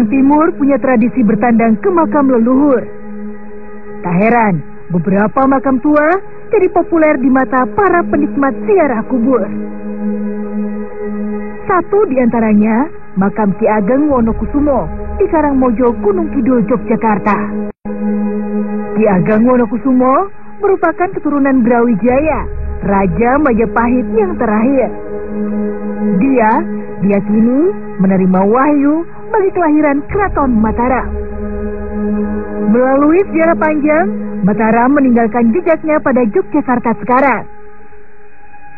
Orang Timur punya tradisi bertandang ke makam leluhur. Tak heran, beberapa makam tua jadi populer di mata para penikmat ziarah kubur. Satu di antaranya, makam Ki Ageng Wonokusumo di Karangmojo, Gunung Kidul, Yogyakarta. Ki Ageng Wonokusumo merupakan keturunan Brawijaya, Raja Majapahit yang terakhir. Dia diyakini menerima wahyu bagi kelahiran Keraton Mataram. Melalui sejarah panjang, Mataram meninggalkan jejaknya pada Yogyakarta sekarang.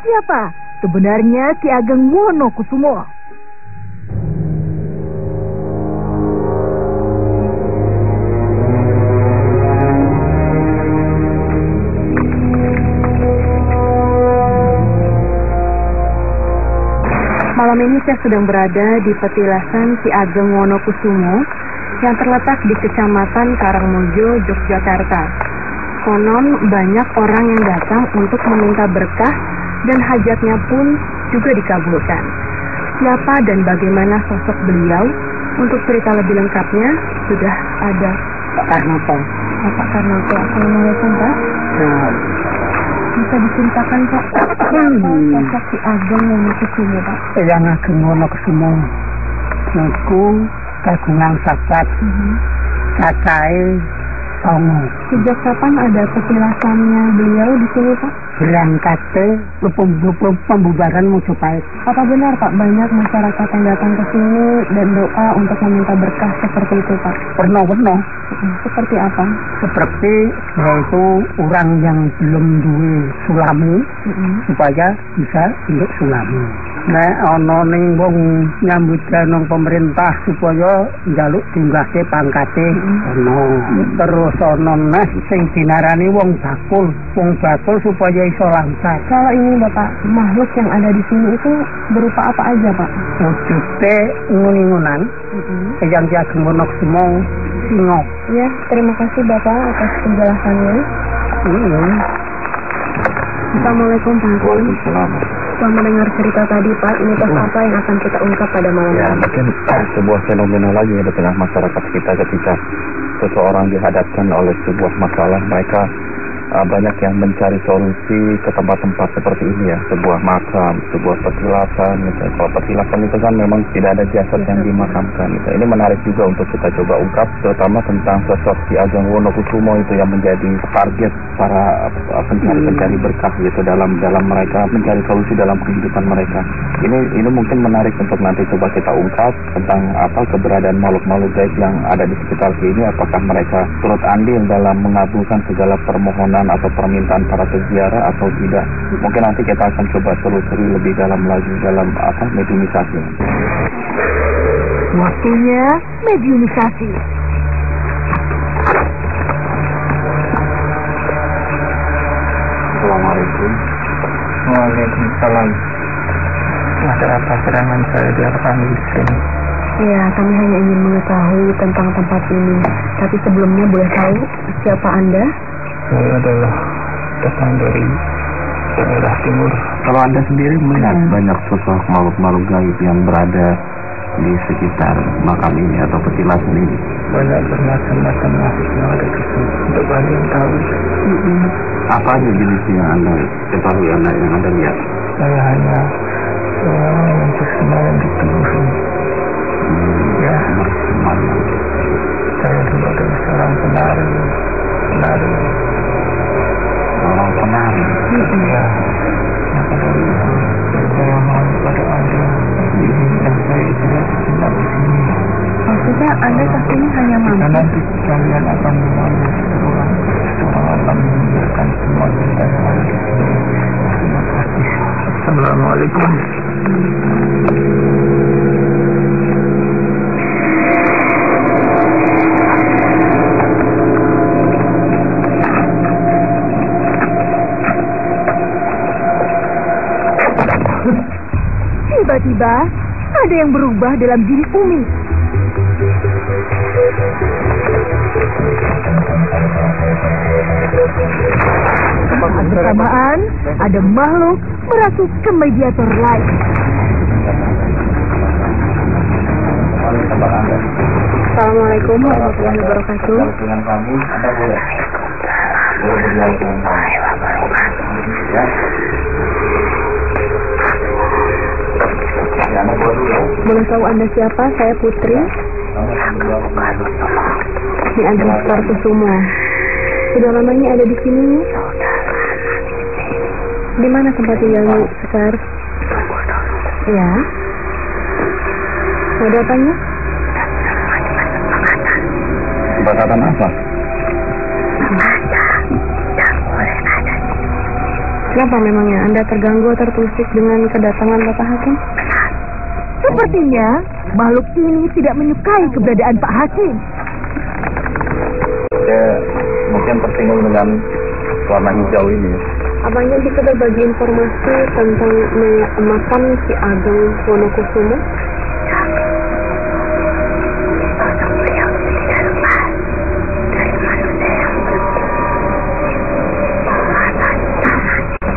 Siapa sebenarnya Ki Ageng Wonokusumo? Malam ini saya sedang berada di petilasan Ki Ageng Wonokusumo yang terletak di Kecamatan Karangmojo, Yogyakarta. Konon banyak orang yang datang untuk meminta berkah dan hajatnya pun juga dikabulkan. Siapa dan bagaimana sosok beliau? Untuk cerita lebih lengkapnya sudah ada Pak Karnoto. Pak Karnoto, assalamualaikum Pak. Bisa diceritakan Pak, sosok Ki Ageng Wonokusumo Pak? Yang Ageng Wonokusumo niku kagungan sakat cacahe 9. Sejak kapan ada petilasannya beliau di sini Pak? Berangkatnya pembubaran Mojopahit. Apa benar Pak banyak masyarakat yang datang ke sini dan doa untuk meminta berkah seperti itu Pak? Pernah. Seperti apa? Seperti yaitu orang yang belum duwe sulami supaya bisa untuk sulami. Nek ana ning wong nyambut gawe pemerintah supaya njaluk dinggahke pangkate ono. Terus ana neh sing dinarani wong bakul supaya iso lancar. Kalau ini Bapak, makhluk yang ada di sini itu berupa apa aja Pak? Wujude ngun-ngunan. Yang Ki Ageng Wonokusumo singo. Ya, terima kasih Bapak atas penjelasannya. Assalamualaikum Pak. Waalaikumsalam. Setelah mendengar cerita tadi Pak, mitos apa yang akan kita ungkap pada malam Ya, ini? mungkin sebuah fenomena lagi di tengah masyarakat kita ketika seseorang dihadapkan oleh sebuah masalah, mereka banyak yang mencari solusi ke tempat-tempat seperti ini ya, sebuah makam, sebuah petilasan. Misalnya kalau petilasan itu kan memang tidak ada jasad yang dimakamkan. Ini menarik juga untuk kita coba ungkap, terutama tentang sosok Ki Ageng Wonokusumo itu yang menjadi target para pencari berkah gitu dalam mereka mencari solusi dalam kehidupan mereka. Ini mungkin menarik untuk nanti coba kita ungkap tentang keberadaan makhluk-makhluk gaib yang ada di sekitar sini. Apakah mereka turut andil dalam mengabulkan segala permohonan atau permintaan para peziarah atau tidak. Mungkin nanti kita akan coba telusuri lebih dalam lagi dalam mediumisasi. Waktunya mediumisasi. Assalamualaikum. Waalaikumsalam. Ada apa serangan saya dilakukan di sini? Ya, kami hanya ingin mengetahui tentang tempat ini. Tapi sebelumnya boleh tahu siapa Anda? Saya adalah datang dari daerah timur. Kalau Anda sendiri melihat banyak sosok makhluk-makhluk gaib yang berada di sekitar makam ini atau petilasan ini? Banyak bermacam-macam makhluk yang ada di sini. Untuk Anda yang tahu. Apa aja jenis yang Anda ketahui, yang Anda lihat? Saya hanya seorang bersemayam di tubuh ini. Ya, bersemayam. Saya dulu adalah seorang penari. Orang penari. Ya, saya mohon kepada Anda diizinkan saya tidak tinggal di sini. Maksudnya Anda pastinya hanya Karena mampu. nanti kalian akan mengambil seorang akan meninggalkan semua cerita yang ada di sini. Terima kasih. Assalamualaikum. Tiba-tiba ada yang berubah dalam diri Umi. Bersamaan ada makhluk merasuk ke mediator lain. Assalamualaikum warahmatullahi wabarakatuh. Dengan kami, Anda boleh berdialog dengan kami. Ya. Ya, Anda boleh dulu. Boleh tahu Anda siapa? Saya Putri. Di Ageng Sukartosumo. Sudah lamanya ada di sini? Di mana tempat tinggalnya, Sekar? Ya. Ada apanya? Kesepakatan apa? Kenapa memangnya Anda terganggu atau terusik dengan kedatangan Bapak Hakim? Sepertinya makhluk ini tidak menyukai keberadaan Pak Hakim. Ya, mungkin tersinggung dengan warna hijau ini. Apanya bisa berbagi informasi tentang makam Ki Ageng Wonokusumo?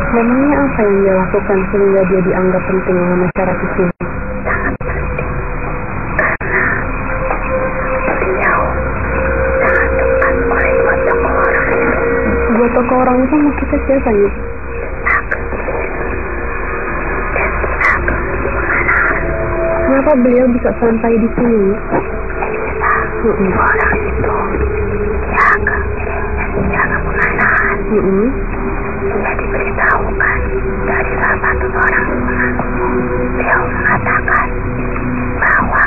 Memangnya apa yang dia lakukan sehingga dia dianggap penting oleh masyarakat sini? Buat tokoh orang itu maksudnya siapa nih? Kenapa beliau bisa sampai di sini? Orang itu jaga pengalaman. Dia diberitahukan dari salah satu orang tua. Beliau mengatakan bahwa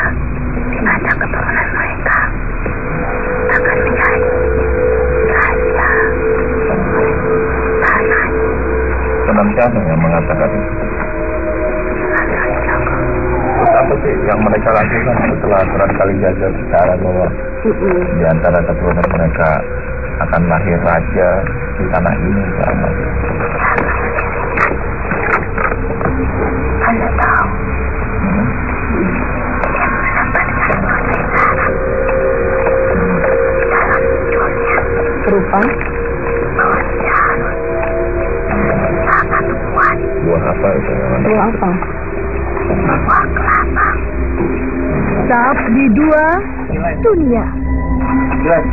di masa keturunan mereka akan menjadi raja tanah. Senang siapa yang mengatakan itu? Terus apa sih yang mereka lakukan setelah Sunan Kalijaga bicara bahwa di antara keturunan mereka akan lahir raja di tanah ini sama? Anda tahu? Berupa? Buah apa itu? Buah apa? Buah kelapa. Sabdi 2 Dunia. Jelas.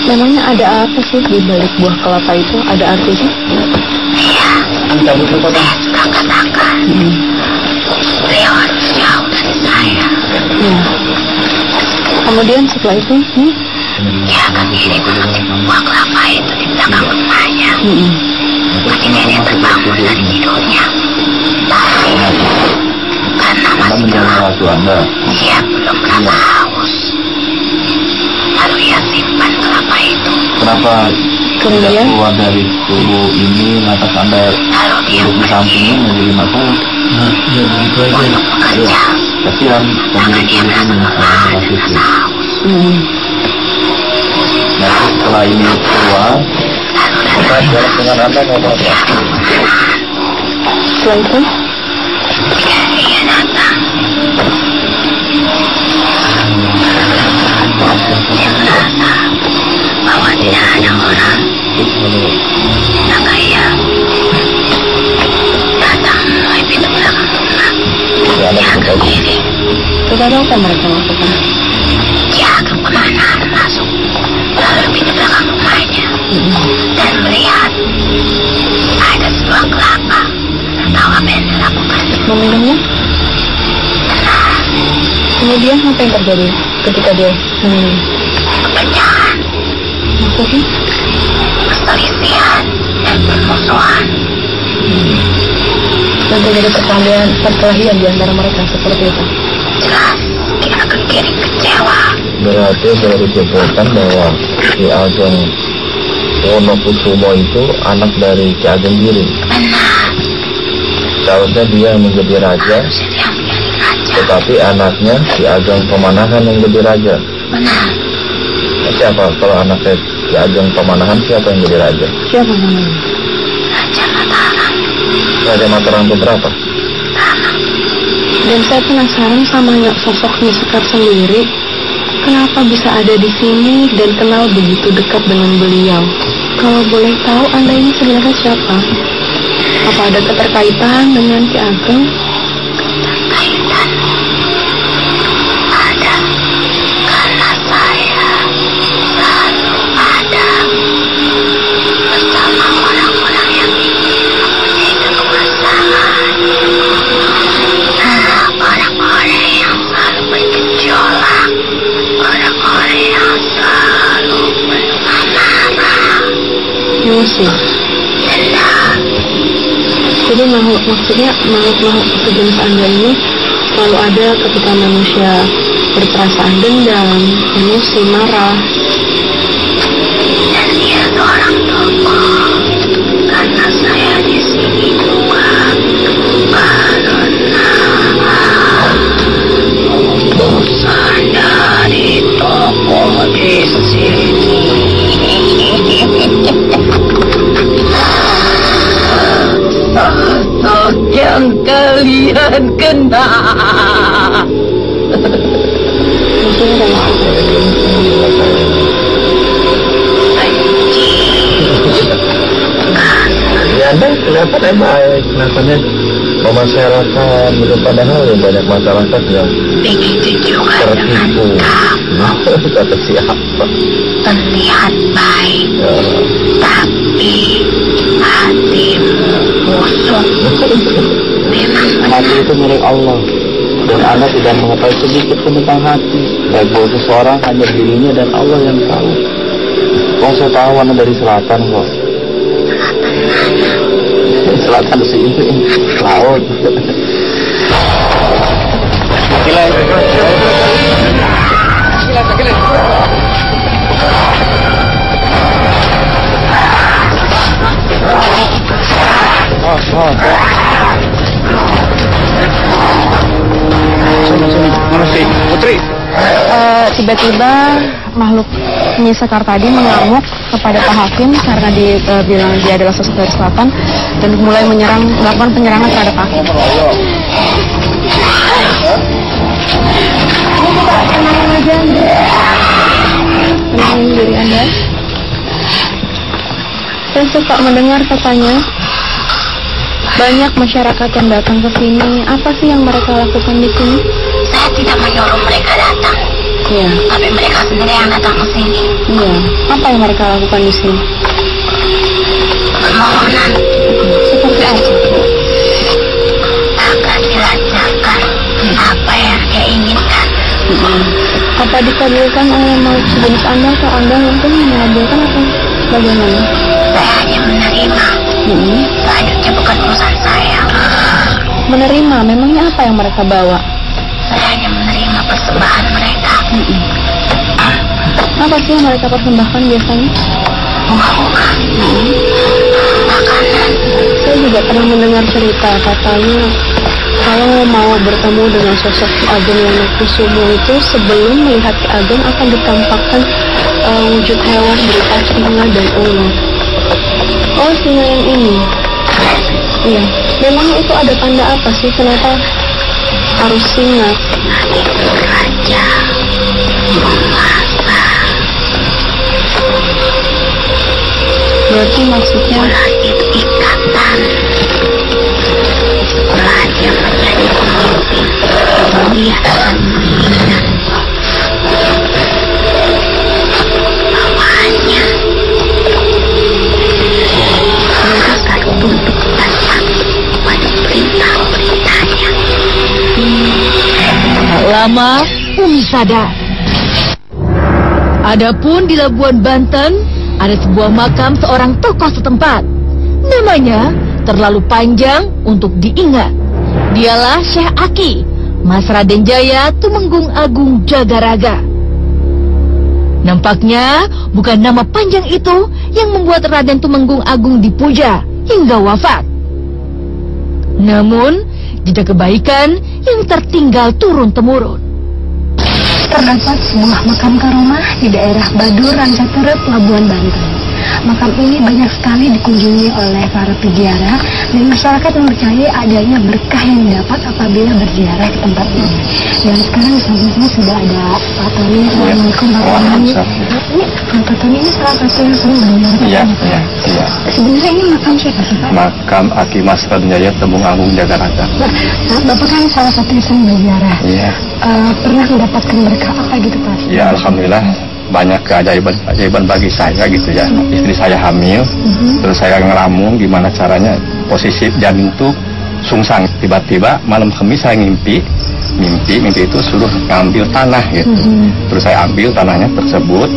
Memangnya ada apa sih di balik buah kelapa itu? Ada artinya? Iya. Anda butuh potong. Saya suka katakan. Beliau harus jauh dari saya. Ya. Kemudian setelah itu, Dia akan kirim buah kelapa itu di belakang rumahnya. Ketika dia terbangun dari tidurnya, tapi karena masih gelap, dia belum merasa haus. Lalu ia simpan kelapa itu. Kenapa kemudian keluar dari tubuh ini lantas Anda Lalu dia di sampingnya menjadi masalah? Ya begitu aja. Untuk bekerja. Kasihan Karena dia merasa kelelahan dan merasa haus. Nah, setelah ini keluar, maka jalan dengan Anda ngomong apa? setelah itu Dia datang. Dia merasa bahwa tidak ada orang. Maka ia datang melalui pintu belakang rumah. Dia akan diri. kita tahu apa mereka lakukan? Dia akan perlahan masuk melalui pintu belakang rumahnya dan melihat ada sebuah kelapa. Tahu apa yang dilakukan? Meminumnya? Kemudian apa yang terjadi ketika dia meminum? Kepecahan, Maksudnya? perselisihan, dan permusuhan. Dan terjadi perkelahian di antara mereka seperti itu. Jelas, dia akan kirim kecewa. Berarti boleh disimpulkan bahwa Ki Ageng Wonokusumo itu anak dari Ki Ageng Giring. Benar, Seharusnya dia yang menjadi raja, harusnya dia menjadi raja. tetapi anaknya Ki Ageng Pamanahan yang jadi raja. Benar, Siapa kalau anaknya Ki Ageng Pamanahan, siapa yang jadi raja? Siapa namanya? Raja Mataram. Raja Mataram keberapa? Dan saya penasaran sama sosoknya Sekar sendiri. Kenapa mengapa bisa ada di sini dan kenal begitu dekat dengan beliau? Kalau boleh tahu, Anda ini sebenarnya siapa? Apa ada keterkaitan dengan Ki Ageng? Keterkaitan ada, karena saya selalu ada bersama orang-orang yang ingin mempunyai kekuasaan. Orang-orang yang selalu bergejolak, orang-orang yang selalu marah. Musuh. Jadi maksudnya makhluk sejenis Anda ini selalu ada ketika manusia berperasaan dendam, emosi, marah. Dan dia seorang tokoh, karena saya di sini juga karena bosan dari tokoh di sini. Sosok yang kalian kenal. Kenapa baik? Kenapanya memasyarakat itu, padahal banyak masyarakat yang Begitu juga tertipu. dengan kamu. Kata siapa? Terlihat baik, tapi hatimu busuk. Memang Hati itu milik Allah, dan Anda tidak mengetahui sedikit pun tentang hati. Baik bahwa seseorang hanya dirinya dan Allah yang tahu. Kau saya tahu Anda dari selatan kok. Selatan sini, laut. Putri. Tiba-tiba makhluk Nyisekar tadi mengamuk kepada Pak Hakim karena bilang dia adalah sosok dari selatan dan mulai melakukan penyerangan terhadap Pak Hakim. Ini coba tenangin aja, tenangin diri Anda. Saya suka mendengar katanya banyak masyarakat yang datang ke sini. Apa sih yang mereka lakukan di sini? saya tidak menyuruh mereka datang, Iya. tapi mereka sendiri yang datang ke sini. Iya. Apa yang mereka lakukan di sini? Permohonan Seperti apa? agar dilancarkan apa yang dia inginkan. Apa dikabulkan oleh makhluk sejenis Anda atau Anda mungkin mengabulkan atau bagaimana? Saya hanya menerima. Selanjutnya bukan urusan saya. Menerima, memangnya apa yang mereka bawa? Saya hanya menerima persembahan mereka. Apa sih yang mereka persembahkan biasanya? Bunga-bunga, makanan. Saya juga pernah mendengar cerita katanya kalau mau bertemu dengan sosok Ki Ageng Wonokusumo itu sebelum melihat Ki Ageng akan ditampakkan wujud hewan berupa singa dan ular. Oh, singa yang ini. Iya. Memang itu ada tanda apa sih? Kenapa harus singa? Itu raja penguasa. Berarti maksudnya Ular itu ikatan. Raja menjadi pemimpin. Dia akan mengingat bawahannya. Dia akan tunduk dan patuh pada perintah-perintahnya. Lama pun sadar. Adapun di Labuan Banten ada sebuah makam seorang tokoh setempat. Namanya terlalu panjang untuk diingat. Dialah Syekh Aki, Mas Raden Jaya Tumenggung Agung Jagaraga. Nampaknya bukan nama panjang itu yang membuat Raden Tumenggung Agung dipuja hingga wafat. Namun jejak kebaikan yang tertinggal turun-temurun. terdapat sebuah makam karomah di daerah Badur, Rancaterep, Labuan Banten. makam ini banyak sekali dikunjungi oleh para peziarah dan masyarakat mempercayai adanya berkah yang didapat apabila berziarah ke tempat ini. Dan sekarang di samping sini sudah ada Pak Tony. Assalamualaikum Pak Tony. Ini Pak Tony ini salah satu yang sering berziarah. Iya. Sebenarnya ini makam siapa sih Pak? Makam Aki Mas Radjaya Tembung Agung Jakarta. Nah, Bapak kan salah satu yang sering berziarah. Iya. Pernah mendapatkan berkah apa gitu Pak? Ya alhamdulillah banyak keajaiban bagi saya gitu ya. Istri saya hamil, terus saya ngelamun gimana caranya, posisi janin tuh sungsang. Tiba-tiba malam Khamis saya mimpi itu suruh ngambil tanah gitu. Terus saya ambil tanahnya tersebut,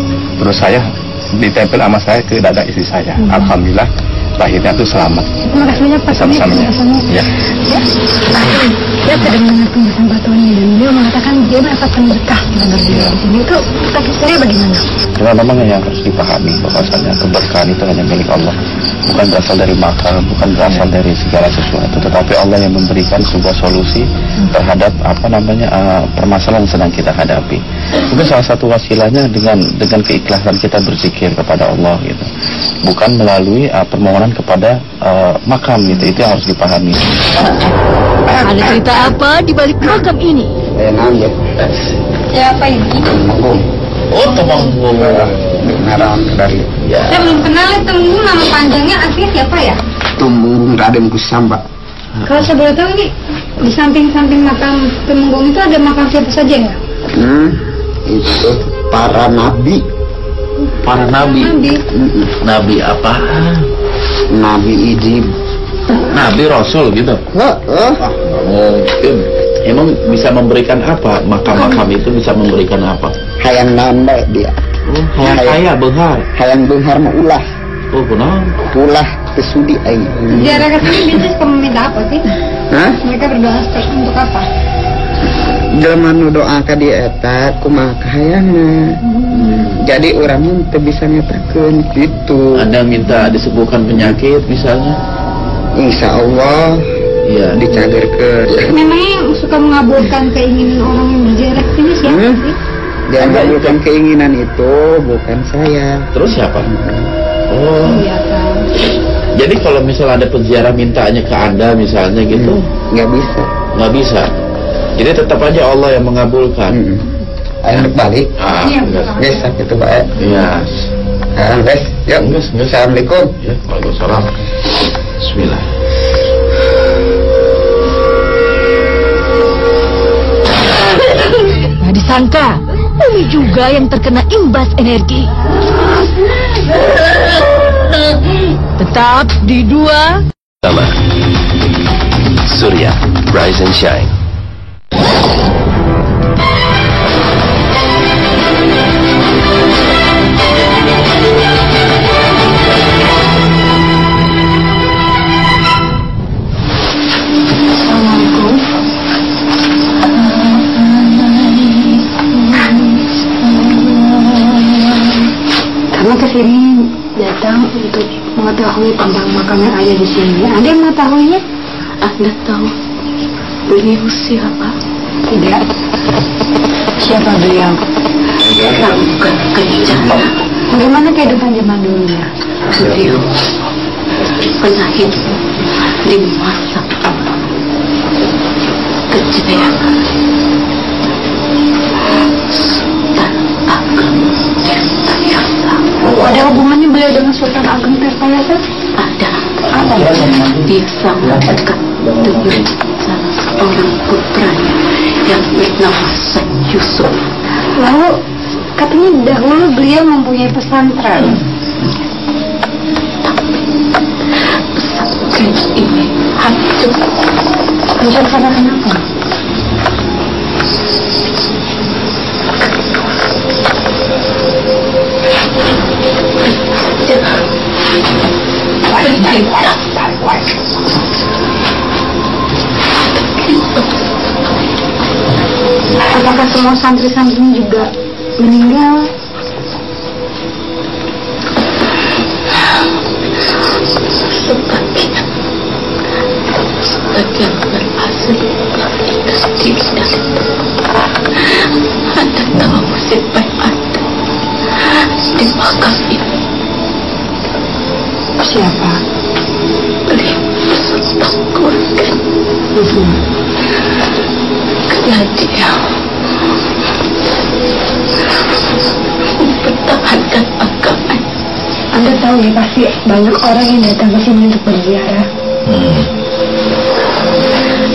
terus saya ditempel sama saya ke dada istri saya. Alhamdulillah lahirnya tuh selamat. Terima kasih banyak Pak Tony. Ya. Saya sudah mendengar penjelasan Pak Tony dan beliau mengatakan dia mendapatkan berkah dengan berziarah di sini. Itu sendiri bagaimana? Karena memang yang harus dipahami bahwasanya keberkahan itu hanya milik Allah, bukan berasal dari makam, bukan berasal dari segala sesuatu, tetapi Allah yang memberikan sebuah solusi terhadap permasalahan yang sedang kita hadapi. Mungkin salah satu wasilahnya dengan keikhlasan kita berzikir kepada Allah gitu, bukan melalui permohonan kepada makam gitu. Itu yang harus dipahami. Ada cerita apa di balik makam ini? Nanggut. Ya apa ini? Temenggung. Oh, Temenggung. Ngarang dari. Saya belum kenal Temenggung, nama panjangnya aslinya siapa ya? Temenggung Raden Kusamba. Kalau saya boleh tahu ini di samping makam Temenggung itu ada makam siapa saja nggak? Itu para nabi. Para nabi. Nabi apa? Nabi Idris. Nabi Rasul gitu. Mungkin. Emang bisa memberikan apa? Makam-makam itu bisa memberikan apa? Hayang nambah dia. Hayang kaya benghar. Hayang benghar mah ulah. Oh kenal? Ulah kesudi aing. Ziarah ke sini biasanya suka meminta apa sih? Hah? Mereka berdoa untuk apa? Jelema nu doa ka dia eta kumaha kahayangna. Jadi orang teu bisa nyatakeun gitu. Anda minta disembuhkan penyakit misalnya? Insya Allah. Iya. Dicagerkeun. Memangnya yang suka mengabulkan keinginan orang yang berziarah ke sini siapa sih? Yang mengabulkan keinginan itu bukan saya. Terus siapa? Oh. Iya kan. Jadi kalau misalnya ada penziarah mintanya ke Anda misalnya gitu, nggak bisa. Nggak bisa. Jadi tetap aja Allah yang mengabulkan. Ayo balik. Iya. Guys, itu Pak. Iya. Guys, yuk. Assalamualaikum. Ya, waalaikumsalam. Bismillah. Nah disangka Umi juga yang terkena imbas energi. Tetap di 2 sama Surya Rise and Shine. Kami kesini datang untuk mengetahui tentang makam yang ada di sini. Ada yang mengetahuinya? Anda tahu beliau siapa? Tidak. Siapa beliau? Bukan Kencana. Bagaimana kehidupan zaman dulunya? Beliau pernah hidup di masa kejayaan Sultan Agung Tirtayasa. Ada hubungannya beliau dengan Sultan Agung Tirtayasa? Ada. Dia sangat dekat dengan salah seorang putranya yang bernama Syekh Yusuf. Lalu katanya dahulu beliau mempunyai pesantren. Pesantren ini hancur. Hancur karena kenapa? Apakah semua santri-santrinya juga meninggal? Sebagian berhasil melarikan diri dari tempat. Anda tahu siapa yang ada di makam ini? Siapa? Takutkan. Kejadian mempertahankan agama. Anda tahu ya, pasti banyak orang yang datang ke sini untuk berziarah.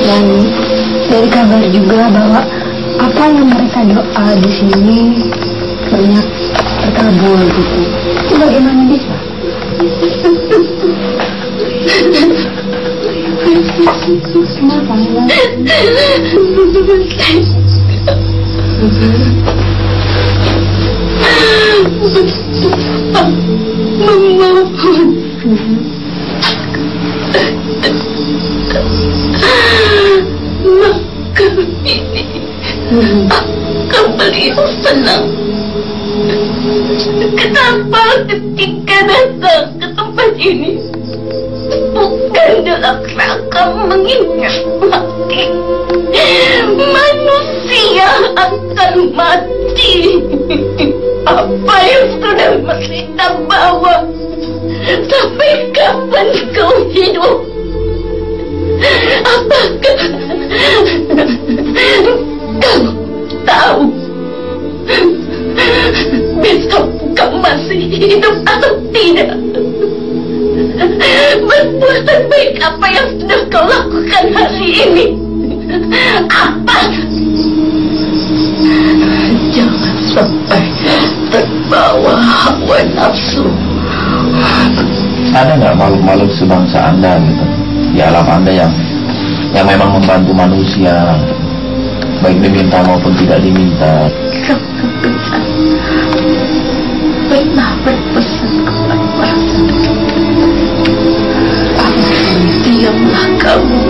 Dan dari kabar juga bahwa apa yang mereka doa di sini banyak terkabul gitu. Itu bagaimana bisa? Kenapa? Memohon makam ini akan beliau senang. Kenapa ketika datang ke tempat ini bukan dalam rangka mengingat mati? Manusia akan mati. Apa yang sudah mereka bawa? Sampai kapan kau hidup? Apakah kau tahu besok kau masih hidup atau tidak? Perbuatan baik apa yang sudah kau lakukan hari ini? Apa? Jangan sampai terbawa hawa nafsu. Ada nggak makhluk-makhluk sebangsa Anda gitu di alam Anda yang memang membantu manusia, baik diminta maupun tidak diminta? Pernah berpesan kepada para diamlah kamu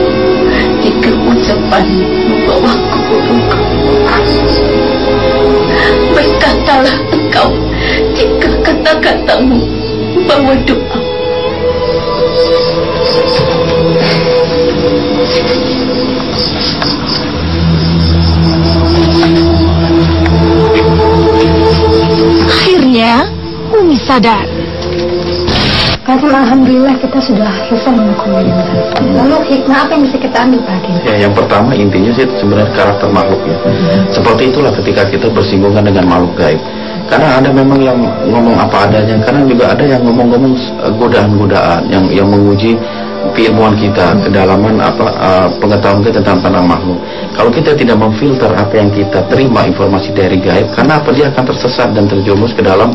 jika ucapan membawaku berduka. Berkatalah engkau jika kata-katamu membawa doa. Akhirnya Umi sadar. Kasih alhamdulillah kita sudah selesai melakukannya. Lalu hikmah apa yang bisa kita ambil Pak Hakim? Ya, yang pertama intinya sih sebenarnya karakter makhluk ya. Seperti itulah ketika kita bersinggungan dengan makhluk gaib. Karena ada memang yang ngomong apa adanya, karena juga ada yang ngomong-ngomong godaan-godaan yang menguji keilmuan kita, kedalaman pengetahuan kita tentang makhluk. Kalau kita tidak memfilter apa yang kita terima informasi dari gaib, karena apa dia akan tersesat dan terjerumus ke dalam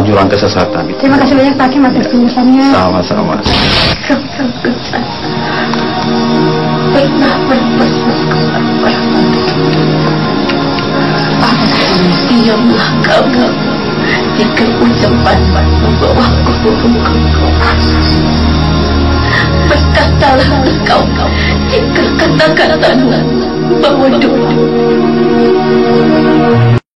jurang kesesatan. Terima kasih banyak Pak Hakim atas penjelasannya. Sama-sama. Pernah berpesan kepada para diamlah kamu jika ucapan membawaku berduka. Berkatalah engkau jika kata-katamu membawa doa.